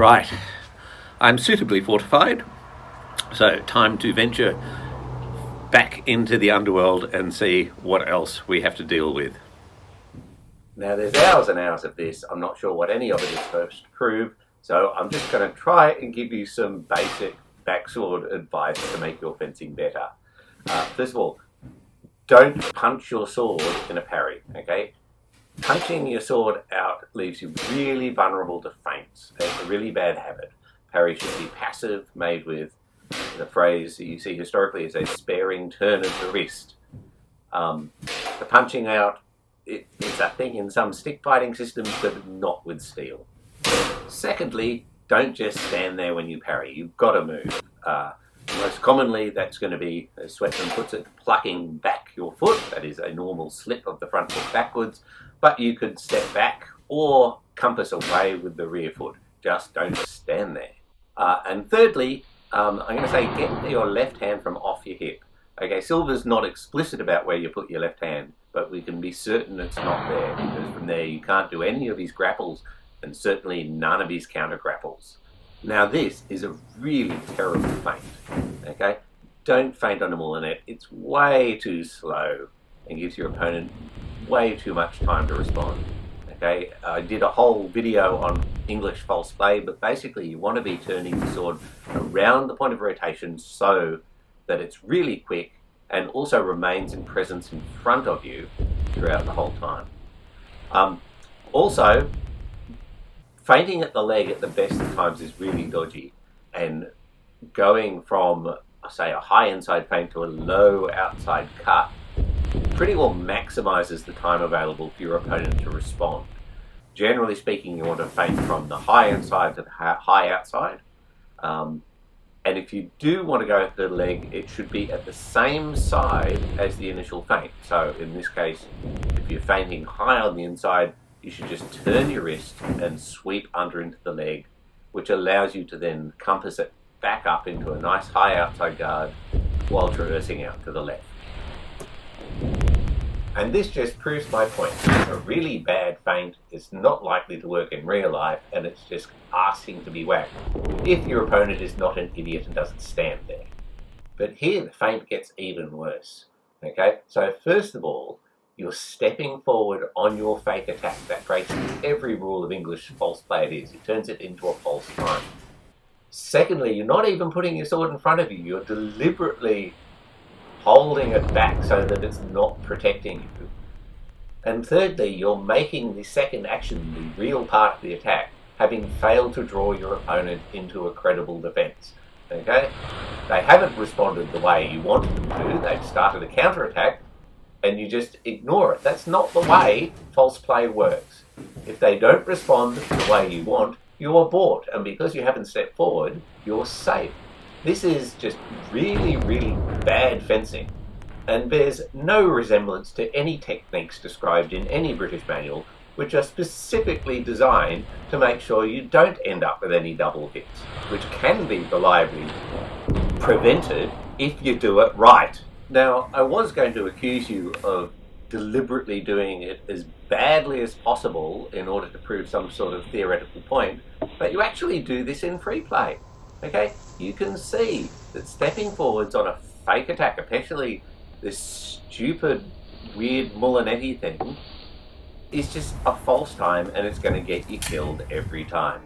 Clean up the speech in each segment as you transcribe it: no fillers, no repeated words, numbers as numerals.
Right, I'm suitably fortified, so time to venture back into the underworld and see what else we have to deal with. Now there's hours and hours of this. I'm not sure what any of it is supposed to prove, so I'm just going to try and give you some basic backsword advice to make your fencing better. First of all, don't punch your sword in a parry, okay? Punching your sword out leaves you really vulnerable to feints. It's a really bad habit. Parry should be passive, made with the phrase you see historically as a sparing turn of the wrist. The punching out, it's a thing in some stick fighting systems, but not with steel. Secondly, don't just stand there when you parry. You've got to move. Most commonly, that's going to be, as Swetman puts it, plucking back your foot. That is a normal slip of the front foot backwards. But you could step back or compass away with the rear foot. Just don't stand there. And thirdly, I'm going to say get your left hand from off your hip. Okay, Silver's not explicit about where you put your left hand, but we can be certain it's not there, because from there you can't do any of his grapples, and certainly none of his counter grapples. Now this is a really terrible feint, okay? Don't feint on a mullinet. It's way too slow and gives your opponent way too much time to respond. Okay, I did a whole video on English false play, but basically you want to be turning the sword around the point of rotation so that it's really quick and also remains in presence in front of you throughout the whole time. Also, feinting at the leg at the best of times is really dodgy, and going from, say, a high inside feint to a low outside cut pretty well maximizes the time available for your opponent to respond. Generally speaking, you want to feint from the high inside to the high outside. And if you do want to go at the leg, it should be at the same side as the initial feint. So in this case, if you're feinting high on the inside, you should just turn your wrist and sweep under into the leg, which allows you to then compass it back up into a nice high outside guard while traversing out to the left. And this just proves my point. A really bad feint is not likely to work in real life, and it's just asking to be whacked if your opponent is not an idiot and doesn't stand there. But here the feint gets even worse. Okay, so first of all, you're stepping forward on your fake attack. That breaks every rule of English false play it is. It turns it into a false time. Secondly, you're not even putting your sword in front of you. You're deliberately holding it back so that it's not protecting you. And thirdly, you're making the second action the real part of the attack, having failed to draw your opponent into a credible defense. Okay? They haven't responded the way you wanted them to. They've started a counterattack, and you just ignore it. That's not the way false play works. If they don't respond the way you want, you're bought, and because you haven't stepped forward, you're safe. This is just really, really bad fencing, and bears no resemblance to any techniques described in any British manual, which are specifically designed to make sure you don't end up with any double hits, which can be reliably prevented if you do it right. Now, I was going to accuse you of deliberately doing it as badly as possible in order to prove some sort of theoretical point, but you actually do this in free play. Okay, you can see that stepping forwards on a fake attack, especially this stupid, weird Mulinetti thing, is just a false time, and it's going to get you killed every time.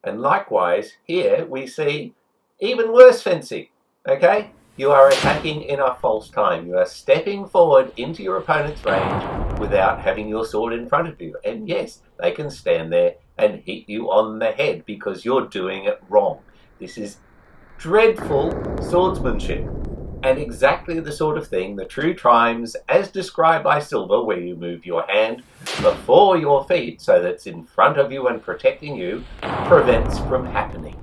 And likewise, here we see even worse fencing. Okay, you are attacking in a false time. You are stepping forward into your opponent's range without having your sword in front of you. And yes, they can stand there and hit you on the head because you're doing it wrong. This is dreadful swordsmanship, and exactly the sort of thing the true trimes, as described by Silver, where you move your hand before your feet so that it's in front of you and protecting you, prevents from happening.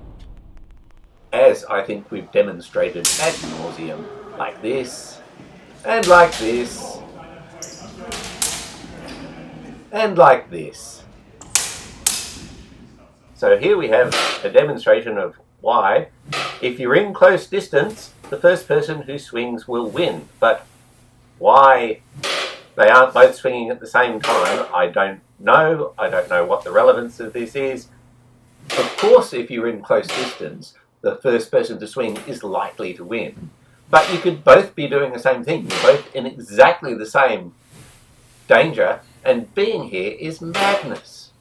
As I think we've demonstrated ad nauseum, like this, and like this, and like this. So here we have a demonstration of why, if you're in close distance, the first person who swings will win. But why They aren't both swinging at the same time. I don't know what the relevance of this is. Of course, if you're in close distance, the first person to swing is likely to win. But you could both be doing the same thing. You're both in exactly the same danger, and being here is madness.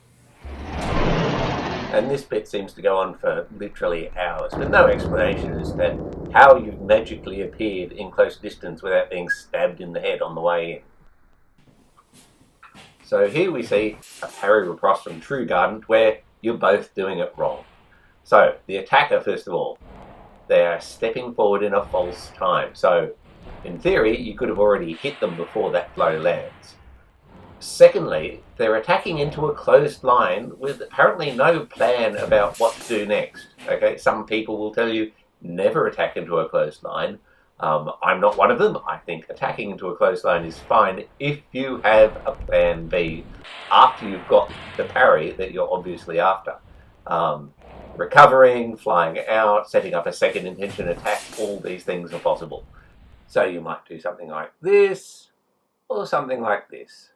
And this bit seems to go on for literally hours, with no explanation as to how you've magically appeared in close distance without being stabbed in the head on the way in. So here we see a parry riposte from True Garden where you're both doing it wrong. So the attacker, first of all, they are stepping forward in a false time. So in theory, you could have already hit them before that blow lands. Secondly, they're attacking into a closed line with apparently no plan about what to do next. Okay, some people will tell you never attack into a closed line. I'm not one of them. I think attacking into a closed line is fine if you have a plan B after you've got the parry that you're obviously after. Recovering, flying out, setting up a second intention attack, all these things are possible. So you might do something like this, or something like this.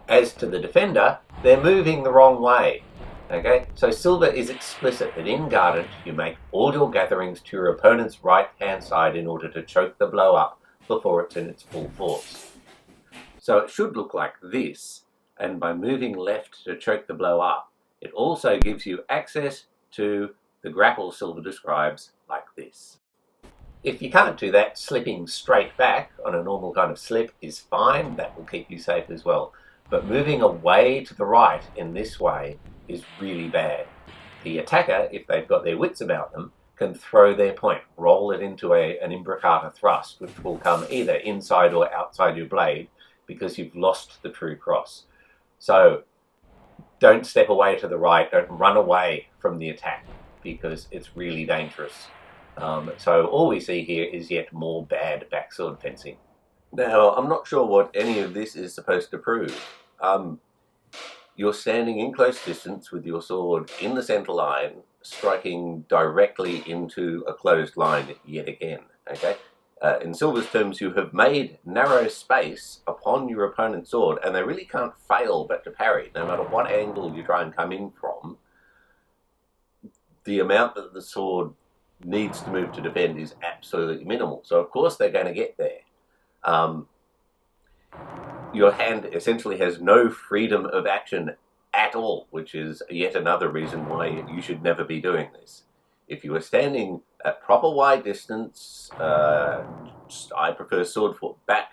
As to the defender, they're moving the wrong way. Okay, so Silver is explicit that in Garden you make all your gatherings to your opponent's right-hand side in order to choke the blow up before it's in its full force. So it should look like this, and by moving left to choke the blow up, it also gives you access to the grapple Silver describes like this. If you can't do that, slipping straight back on a normal kind of slip is fine. That will keep you safe as well. But moving away to the right in this way is really bad. The attacker, if they've got their wits about them, can throw their point, roll it into an imbricata thrust, which will come either inside or outside your blade because you've lost the true cross. So don't step away to the right, don't run away from the attack because it's really dangerous. So all we see here is yet more bad backsword fencing. Now, I'm not sure what any of this is supposed to prove. You're standing in close distance with your sword in the center line, striking directly into a closed line yet again. Okay? In Silver's terms, you have made narrow space upon your opponent's sword, and they really can't fail but to parry. No matter what angle you try and come in from, the amount that the sword needs to move to defend is absolutely minimal. So, of course, they're going to get there. Your hand essentially has no freedom of action at all, which is yet another reason why you should never be doing this. If you are standing at proper wide distance, I prefer sword foot back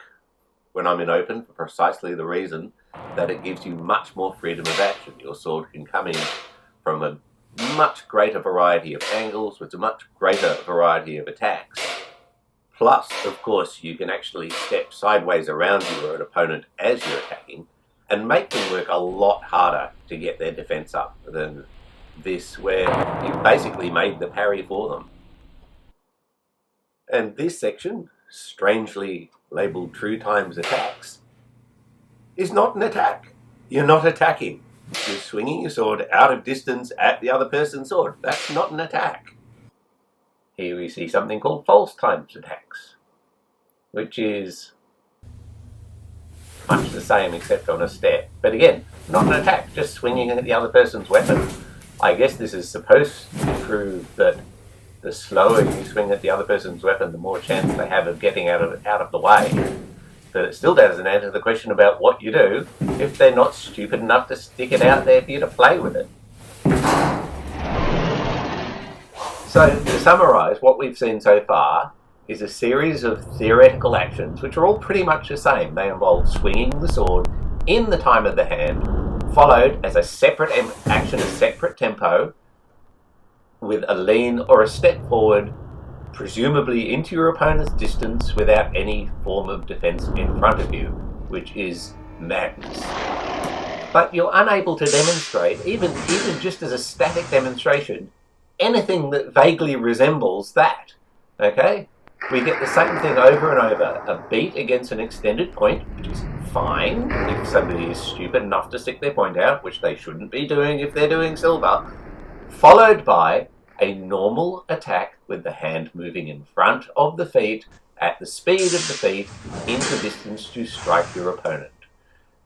when I'm in open for precisely the reason that it gives you much more freedom of action. Your sword can come in from a much greater variety of angles with a much greater variety of attacks. Plus, of course, you can actually step sideways around your opponent as you're attacking and make them work a lot harder to get their defense up than this, where you've basically made the parry for them. And this section, strangely labelled True Times Attacks, is not an attack. You're not attacking. You're swinging your sword out of distance at the other person's sword. That's not an attack. Here we see something called False Times Attacks, which is much the same except on a step. But again, not an attack, just swinging at the other person's weapon. I guess this is supposed to prove that the slower you swing at the other person's weapon, the more chance they have of getting out of the way. But it still doesn't answer the question about what you do if they're not stupid enough to stick it out there for you to play with it. So, to summarise, what we've seen so far is a series of theoretical actions which are all pretty much the same. They involve swinging the sword in the time of the hand, followed as a separate action, a separate tempo, with a lean or a step forward, presumably into your opponent's distance without any form of defence in front of you, which is madness. But you're unable to demonstrate, even just as a static demonstration, anything that vaguely resembles that. Okay? We get the same thing over and over. A beat against an extended point, which is fine if somebody is stupid enough to stick their point out, which they shouldn't be doing if they're doing Silver, followed by a normal attack with the hand moving in front of the feet at the speed of the feet into distance to strike your opponent,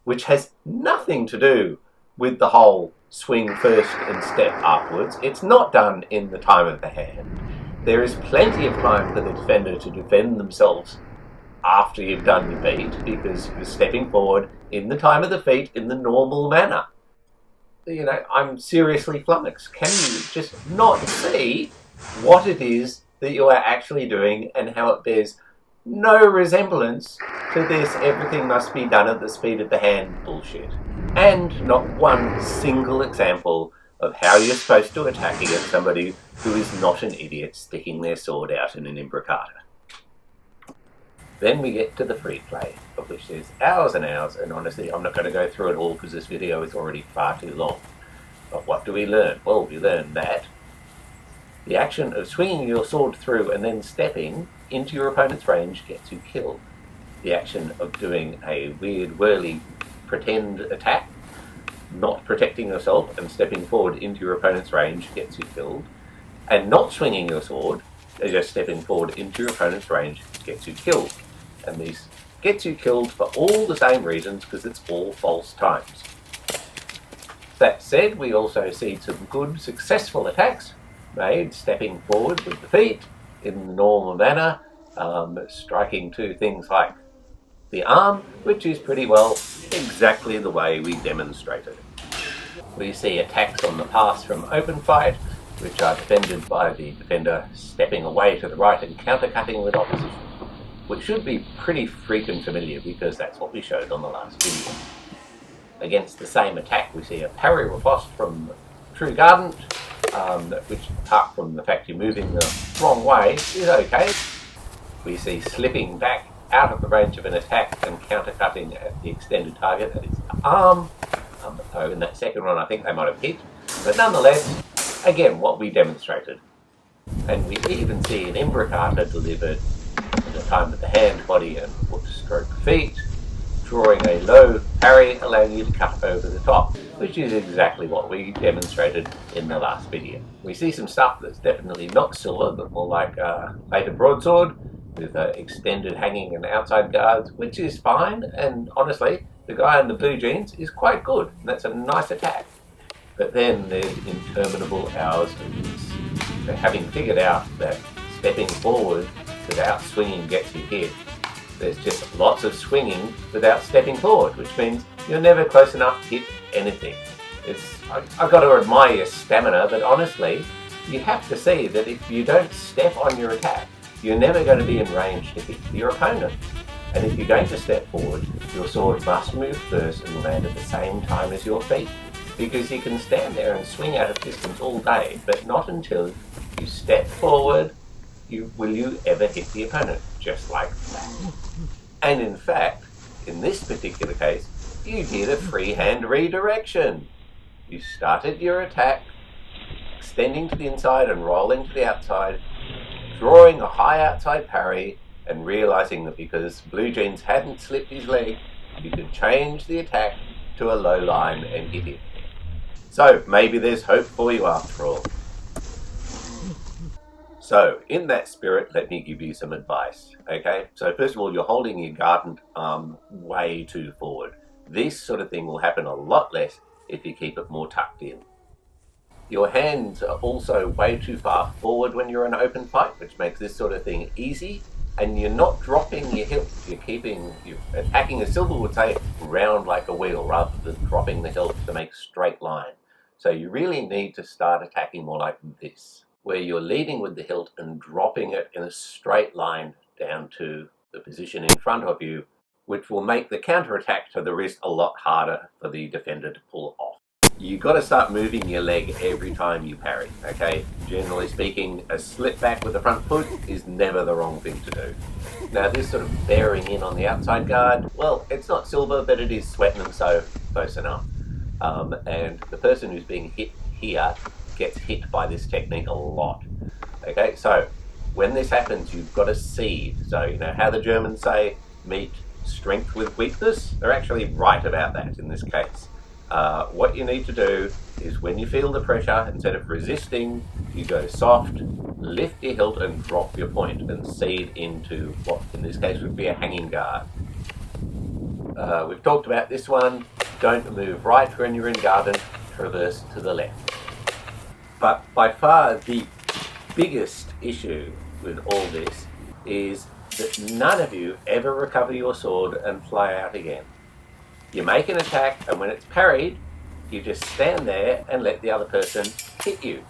which has nothing to do with the whole swing first and step afterwards. It's not done in the time of the hand. There is plenty of time for the defender to defend themselves after you've done your beat, because you're stepping forward in the time of the feet in the normal manner. You know, I'm seriously flummoxed. Can you just not see what it is that you are actually doing and how it bears no resemblance to this everything must be done at the speed of the hand bullshit? And not one single example of how you're supposed to attack against somebody who is not an idiot sticking their sword out in an imbricata. Then we get to the free play, of which there's hours and hours, and honestly I'm not going to go through it all because this video is already far too long. But what do we learn? Well, we learn that the action of swinging your sword through and then stepping into your opponent's range gets you killed. The action of doing a weird whirly pretend attack, not protecting yourself and stepping forward into your opponent's range gets you killed. And not swinging your sword, just stepping forward into your opponent's range gets you killed. And these gets you killed for all the same reasons, because it's all false times. That said, we also see some good successful attacks made stepping forward with the feet in the normal manner, striking to things like the arm, which is pretty well exactly the way we demonstrated. We see attacks on the pass from open fight, which are defended by the defender stepping away to the right and countercutting with opposition, which should be pretty freaking familiar because that's what we showed on the last video. Against the same attack, we see a parry riposte from True Gardant, which, apart from the fact you're moving the wrong way, is okay. We see slipping back out of the range of an attack and countercutting at the extended target, that is the arm. So in that second one, I think they might have hit, but nonetheless, again, what we demonstrated. And we even see an imbricata delivered in the time of the hand, body, and foot stroke feet, drawing a low parry, allowing you to cut over the top, which is exactly what we demonstrated in the last video. We see some stuff that's definitely not silver, but more like later broadsword, with extended hanging and outside guards, which is fine, and honestly, the guy in the blue jeans is quite good, and that's a nice attack. But then there's interminable hours of this. So having figured out that stepping forward without swinging gets you hit, there's just lots of swinging without stepping forward, which means you're never close enough to hit anything. I've got to admire your stamina, but honestly, you have to see that if you don't step on your attack, you're never going to be in range to hit your opponent. And if you're going to step forward, your sword must move first and land at the same time as your feet, because you can stand there and swing out of distance all day, but not until you step forward will you ever hit the opponent, just like that. And in fact, in this particular case, you did a freehand redirection. You started your attack, extending to the inside and rolling to the outside, drawing a high outside parry, and realizing that because Blue Jeans hadn't slipped his leg, you could change the attack to a low line and hit him. So maybe there's hope for you after all. So in that spirit, let me give you some advice, okay? So first of all, you're holding your Gardant arm way too forward. This sort of thing will happen a lot less if you keep it more tucked in. Your hands are also way too far forward when you're in an open fight, which makes this sort of thing easy, and you're not dropping your hilt. You're attacking, as Silver would say, round like a wheel rather than dropping the hilt to make a straight line. So you really need to start attacking more like this, where you're leading with the hilt and dropping it in a straight line down to the position in front of you, which will make the counterattack to the wrist a lot harder for the defender to pull off. You've got to start moving your leg every time you parry, okay? Generally speaking, a slip back with the front foot is never the wrong thing to do. Now this sort of bearing in on the outside guard, well, it's not Silver, but it is Sweating, and so close enough. And the person who's being hit here gets hit by this technique a lot. Okay, so when this happens, you've got to seed. So you know how the Germans say, meet strength with weakness? They're actually right about that in this case. What you need to do is when you feel the pressure, instead of resisting, you go soft, lift your hilt and drop your point and seed into what in this case would be a hanging guard. We've talked about this one. Don't move right when you're in garden, traverse to the left. But by far the biggest issue with all this is that none of you ever recover your sword and fly out again. You make an attack, and when it's parried, you just stand there and let the other person hit you.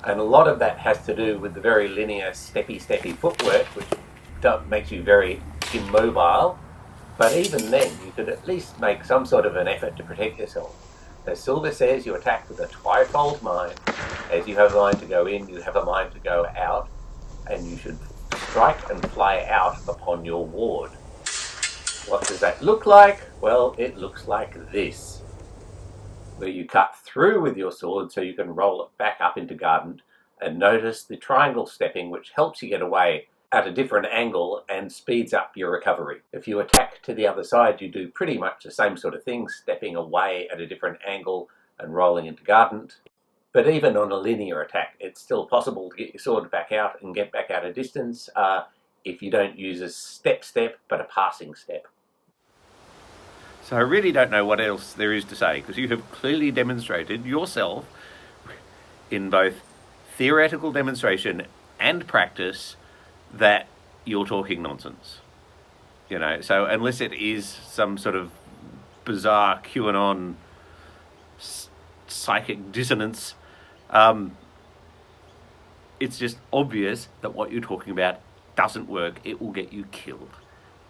And a lot of that has to do with the very linear steppy footwork, which makes you very immobile. But even then, you could at least make some sort of an effort to protect yourself. As Silver says, you attack with a twifold mind. As you have a mind to go in, you have a mind to go out, and you should strike and fly out upon your ward. What does that look like? Well, it looks like this, where you cut through with your sword so you can roll it back up into garden, and notice the triangle stepping, which helps you get away at a different angle and speeds up your recovery. If you attack to the other side, you do pretty much the same sort of thing, stepping away at a different angle and rolling into garden. But even on a linear attack, it's still possible to get your sword back out and get back out a distance if you don't use a step, but a passing step. So I really don't know what else there is to say, because you have clearly demonstrated yourself in both theoretical demonstration and practice that you're talking nonsense. You know, so unless it is some sort of bizarre QAnon psychic dissonance, it's just obvious that what you're talking about doesn't work. It will get you killed.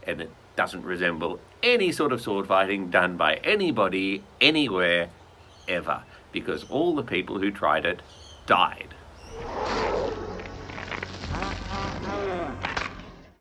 And it doesn't resemble any sort of sword fighting done by anybody, anywhere, ever. Because all the people who tried it died.